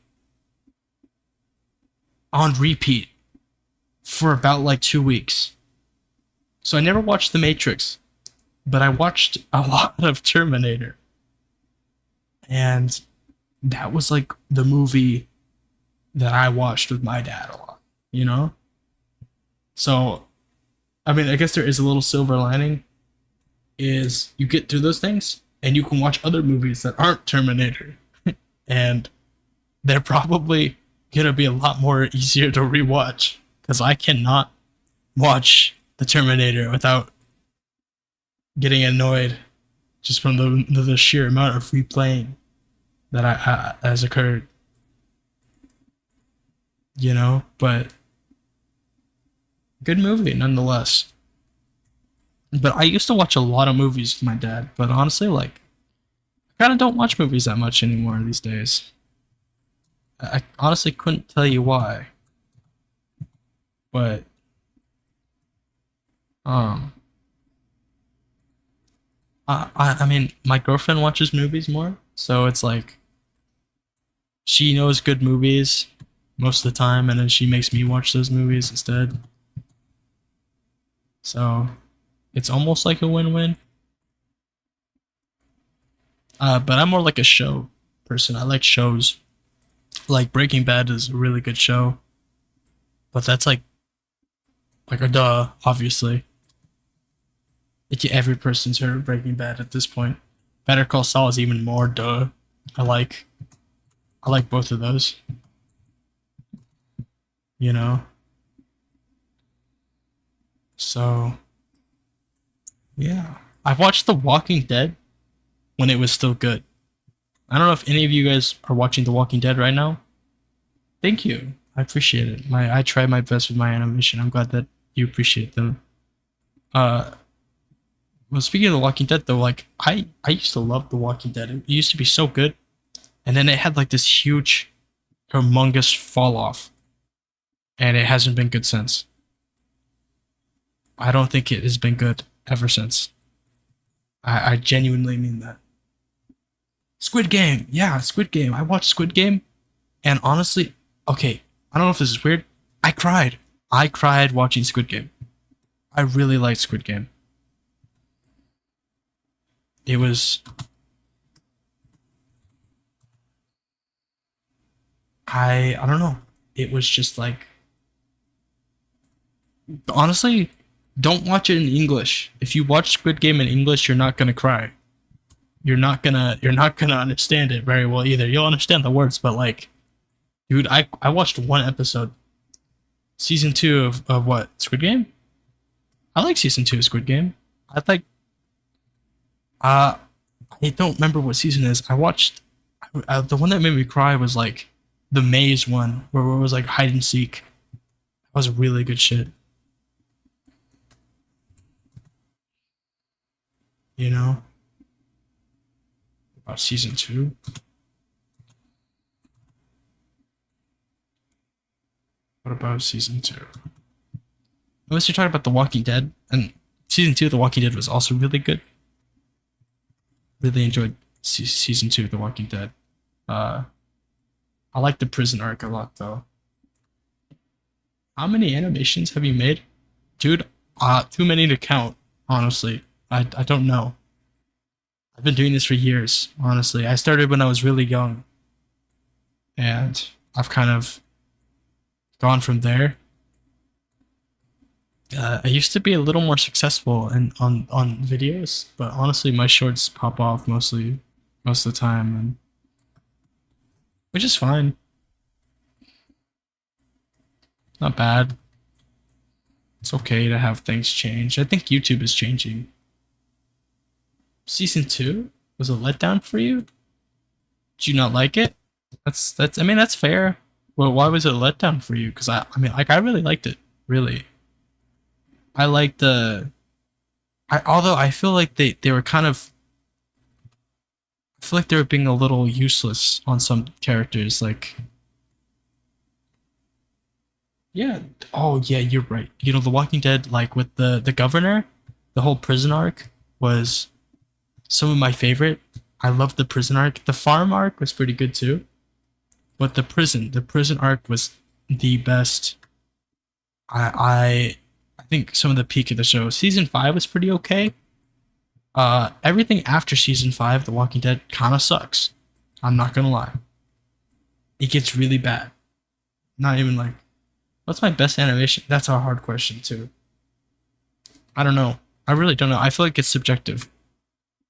on repeat for about like 2 weeks. So I never watched The Matrix, but I watched a lot of Terminator. And that was like the movie that I watched with my dad a lot, you know? So, I mean, I guess there is a little silver lining, is you get through those things and you can watch other movies that aren't Terminator. And they're probably gonna be a lot more easier to rewatch, because I cannot watch The Terminator without getting annoyed just from the sheer amount of replaying that I has occurred. You know, but good movie nonetheless. But I used to watch a lot of movies with my dad, but honestly, like, I kind of don't watch movies that much anymore these days. I honestly couldn't tell you why. But I mean, my girlfriend watches movies more, so it's like she knows good movies most of the time, and then she makes me watch those movies instead. So it's almost like a win-win. But I'm more like a show person. I like shows. Like Breaking Bad is a really good show, but that's like a duh, obviously. Every person's heard of Breaking Bad at this point. Better Call Saul is even more duh. I like both of those. You know? So yeah. I've watched The Walking Dead when it was still good. I don't know if any of you guys are watching The Walking Dead right now. Thank you. I appreciate it. I try my best with my animation. I'm glad that you appreciate them. Well, speaking of The Walking Dead, though, like I used to love The Walking Dead. It used to be so good, and then it had like this huge, humongous fall off, and it hasn't been good since. I don't think it has been good ever since. I genuinely mean that. Squid Game, yeah, Squid Game. I watched Squid Game, and honestly, okay, I don't know if this is weird. I cried. I cried watching Squid Game. I really liked Squid Game. It was I don't know. It was just like honestly, don't watch it in English. If you watch Squid Game in English, you're not gonna cry. You're not gonna understand it very well either. You'll understand the words, but like, dude, I watched one episode, season two of what Squid Game. I like season two of Squid Game. I like uh I don't remember what season it is. I watched the one that made me cry was like the maze one where it was like hide and seek. That was really good shit. You know about season two. What about season two? Unless you're talking about The Walking Dead, and season two of The Walking Dead was also really good. Really enjoyed season two of The Walking Dead. Uh, I like the prison arc a lot though. How many animations have you made, dude? Too many to count. Honestly, I don't know. I've been doing this for years. Honestly, I started when I was really young, and I've kind of gone from there. I used to be a little more successful in on videos, but honestly, my shorts pop off most of the time, and which is fine. Not bad. It's okay to have things change. I think YouTube is changing. Season two was a letdown for you. Did you not like it? That's. I mean, that's fair. Well, why was it a letdown for you? Because I mean, like I really liked it. Really, I liked the. I although I feel like they were kind of. I feel like they were being a little useless on some characters. Like, yeah. Oh yeah, you're right. You know, The Walking Dead, like with the governor, the whole prison arc was some of my favorite. I loved the prison arc. The farm arc was pretty good too, but the prison arc was the best. I think some of the peak of the show. Season five was pretty okay. Everything after season five, The Walking Dead, kind of sucks. I'm not gonna lie. It gets really bad. Not even like, what's my best animation? That's a hard question too. I don't know. I really don't know. I feel like it's subjective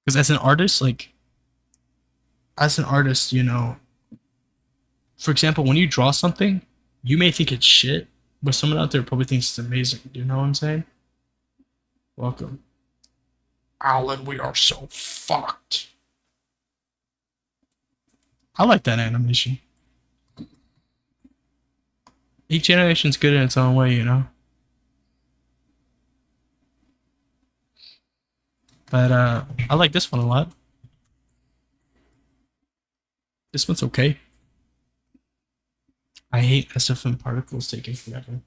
because as an artist, like as an artist, you know, for example, when you draw something, you may think it's shit, but someone out there probably thinks it's amazing. Do you know what I'm saying? Welcome, Alan. We are so fucked. I like that animation. Each animation's good in its own way, you know. But I like this one a lot. This one's okay. I hate SFM particles taking forever.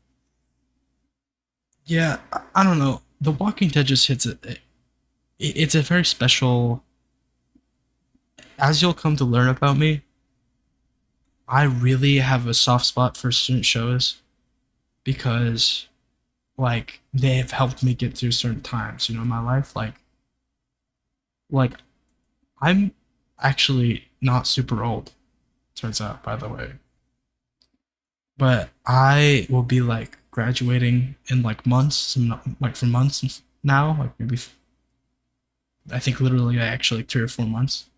Yeah, I don't know. The Walking Dead just hits it. It's a very special. As you'll come to learn about me, I really have a soft spot for certain shows because, like, they have helped me get through certain times, you know, in my life. Like I'm actually not super old. Turns out, by the way, but I will be like graduating in like months, like for months now, like maybe I think literally actually like 3 or 4 months,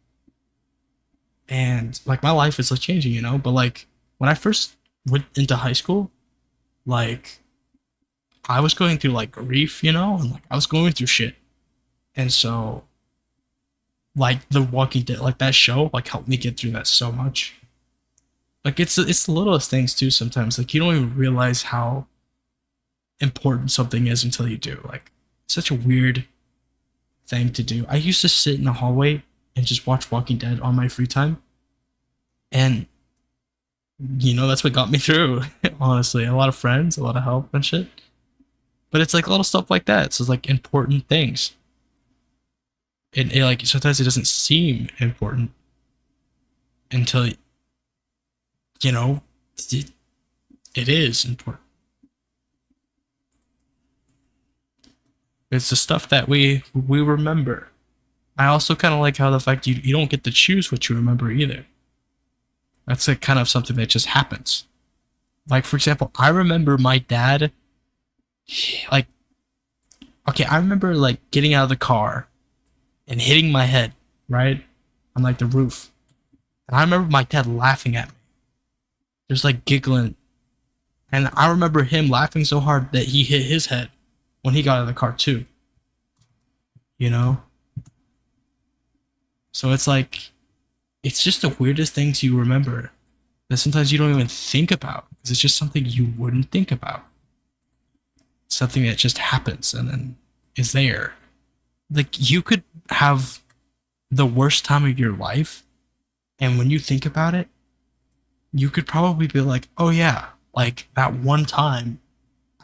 and like my life is like changing, you know. But like when I first went into high school, like I was going through like grief, you know, and like I was going through shit, and so like The Walking Dead, like that show, like helped me get through that so much. Like it's the littlest things too. Sometimes like you don't even realize how important something is until you do. Like it's such a weird thing to do. I used to sit in the hallway and just watch Walking Dead on my free time, and you know that's what got me through. Honestly, a lot of friends, a lot of help and shit. But it's like little stuff like that. So it's like important things. It like sometimes it doesn't seem important until you know it, it is important. It's the stuff that we remember. I also kind of like how the fact you don't get to choose what you remember either. That's like kind of something that just happens. Like for example, I remember my dad. Like okay, I remember like getting out of the car and hitting my head right on like the roof, and I remember my dad laughing at me, just like giggling, and I remember him laughing so hard that he hit his head when he got out of the car too. You know, so it's like it's just the weirdest things you remember that sometimes you don't even think about because it's just something you wouldn't think about. Something that just happens and then is there. Like you could have the worst time of your life, and when you think about it, you could probably be like, "Oh yeah, like that one time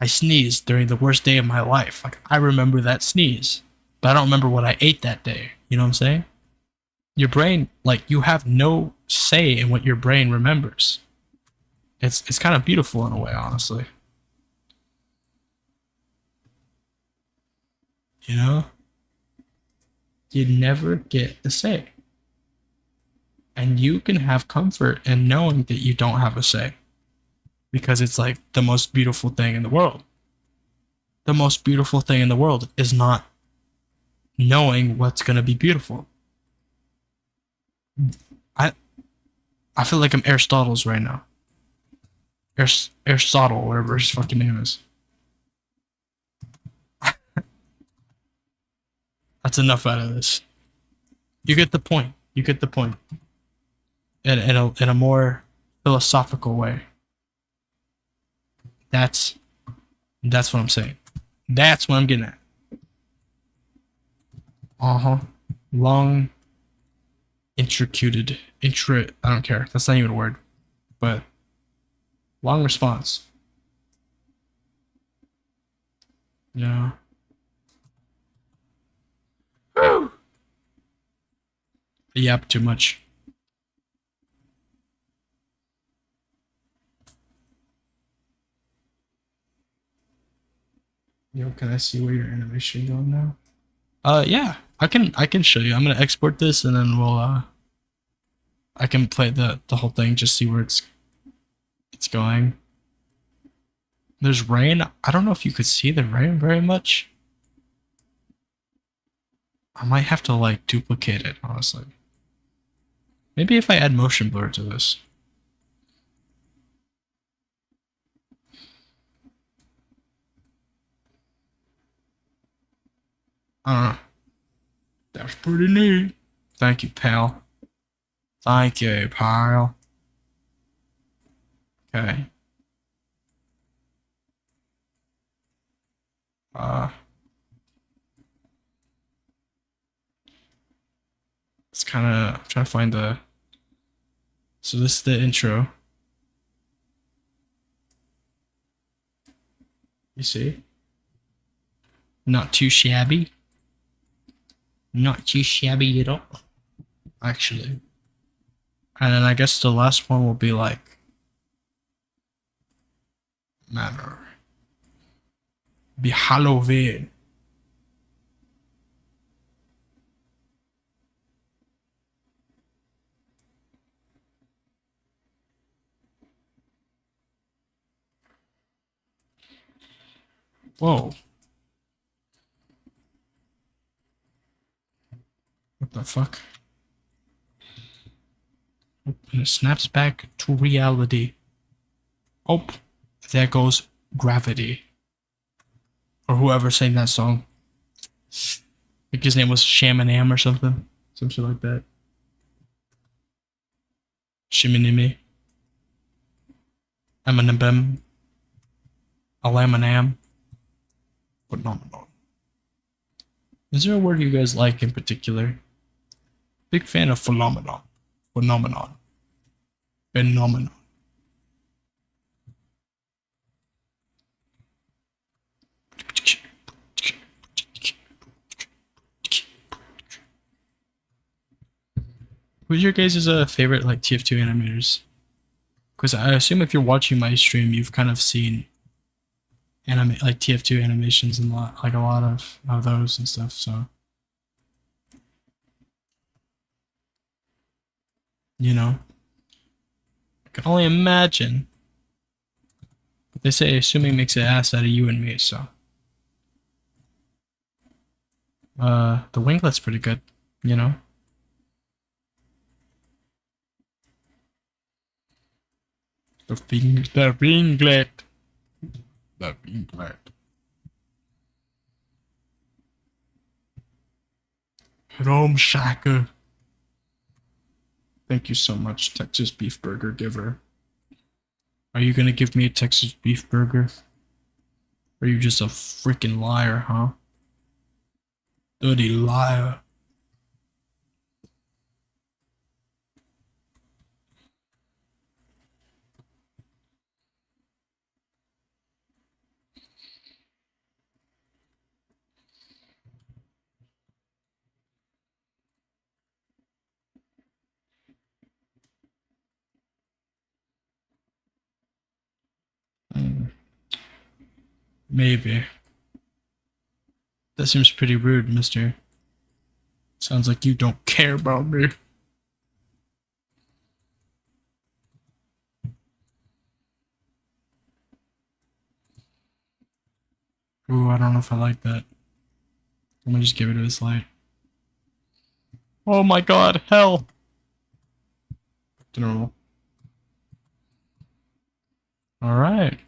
I sneezed during the worst day of my life. Like I remember that sneeze, but I don't remember what I ate that day." You know what I'm saying? Your brain, like you have no say in what your brain remembers. It's kind of beautiful in a way, honestly. You know, you never get a say, and you can have comfort in knowing that you don't have a say because it's like the most beautiful thing in the world. The most beautiful thing in the world is not knowing what's gonna be beautiful. I I feel like I'm Aristotle's right now. Aristotle, whatever his fucking name is. That's enough out of this. You get the point. You get the point. In a more philosophical way. That's that's what I'm saying. That's what I'm getting at. Uh-huh. Long intricated I don't care. That's not even a word. But long response. Yeah. I yap too much. Yo, can I see where your animation going now? Yeah. I can show you. I'm gonna export this and then we'll I can play the whole thing, just see where it's going. There's rain. I don't know if you could see the rain very much. I might have to like duplicate it, honestly. Maybe if I add motion blur to this. I don't know. That's pretty neat. Thank you, pal. Thank you, pal. Okay. Uh, it's kind of, I'm trying to find the, so this is the intro. You see? Not too shabby. Not too shabby at all, actually. And then I guess the last one will be like, manner. Be Halloween. Whoa. What the fuck? And it snaps back to reality. Oh, there goes gravity. Or whoever sang that song. I think his name was Shamanam or something. Some shit like that. Shiminimi. Eminabem. Alamanam. Phenomenal. Is there a word you guys like in particular? Big fan of phenomenon. Phenomenon. Phenomenon. Who's your guys' favorite like TF2 animators? Because I assume if you're watching my stream, you've kind of seen like TF2 animations and a lot of those and stuff. So you know, I can only imagine. But they say assuming makes an ass out of you and me. So the winglet's pretty good. You know, the winglet, the winglet. Rome Shacker. Thank you so much, Texas Beef Burger Giver. Are you gonna give me a Texas Beef Burger? Or are you just a freaking liar, huh? Dirty liar. Maybe. That seems pretty rude, mister. Sounds like you don't care about me. Ooh, I don't know if I like that. Let me just give it a dislike. Oh my god, hell! To normal. Alright.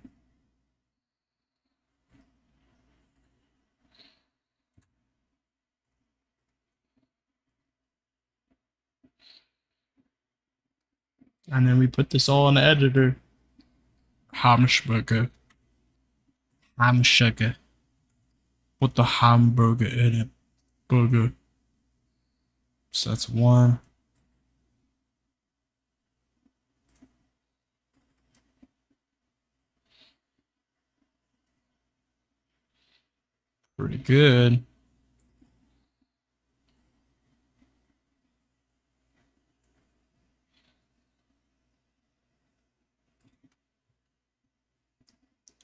And then we put this all in the editor. Hamburger. Ham sugar. Put the hamburger in it. Burger. So that's one. Pretty good.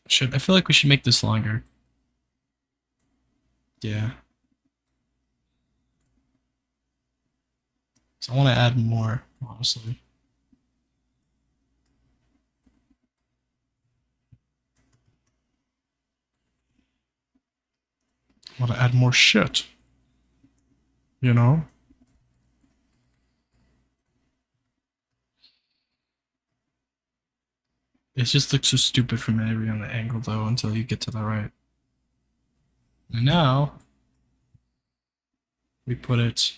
I feel like we should make this longer. Yeah. So I want to add more, honestly. I want to add more shit. You know? It just looks so stupid from every other angle, though, until you get to the right. And now, we put it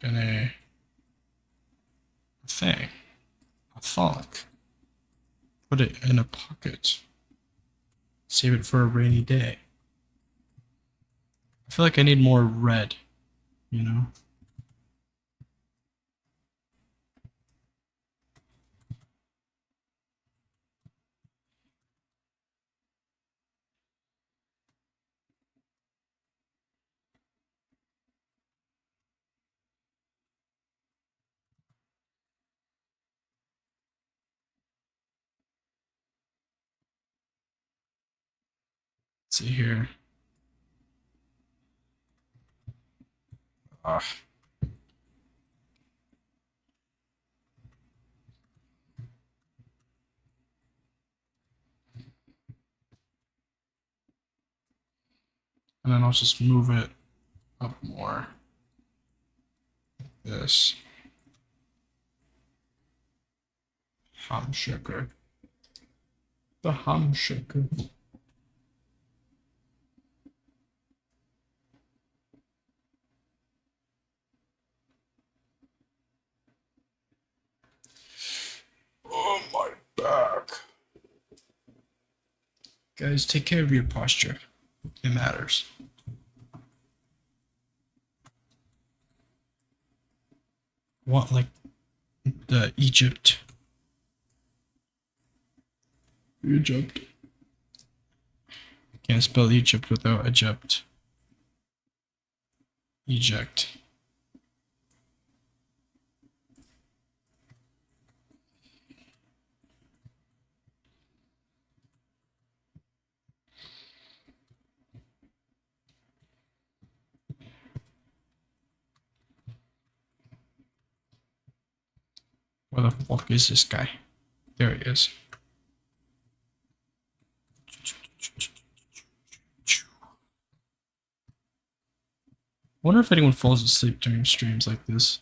in a thing. A thunk. Put it in a pocket. Save it for a rainy day. I feel like I need more red, you know? Let's see here. Ah. And then I'll just move it up more. This. Ham sugar. The ham sugar. Oh, my back. Guys, take care of your posture. It matters. Want like the Egypt. Egypt. Can't spell Egypt without Egypt. Eject. Where the fuck is this guy? There he is. Wonder if anyone falls asleep during streams like this.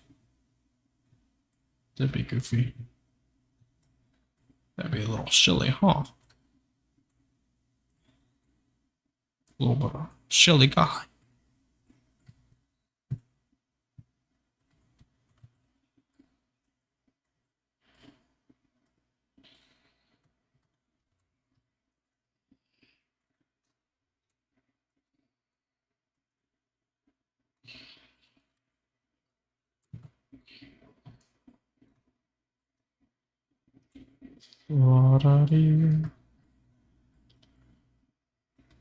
That'd be goofy. That'd be a little silly, huh? A little bit of a silly guy.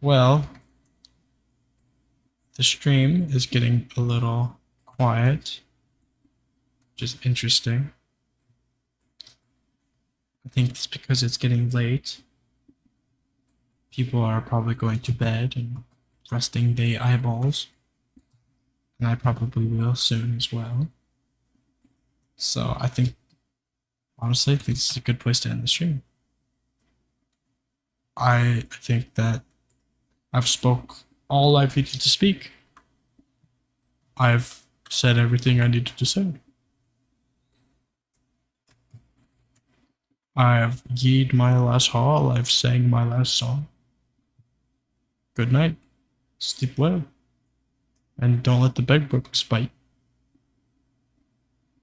Well, the stream is getting a little quiet, which is interesting. I think it's because it's getting late. People are probably going to bed and resting their eyeballs. And I probably will soon as well. So I think, honestly, I think this is a good place to end the stream. I think that I've spoke all I've needed to speak. I've said everything I needed to say. I've yeed my last haul. I've sang my last song. Good night. Sleep well. And don't let the bed bugs bite.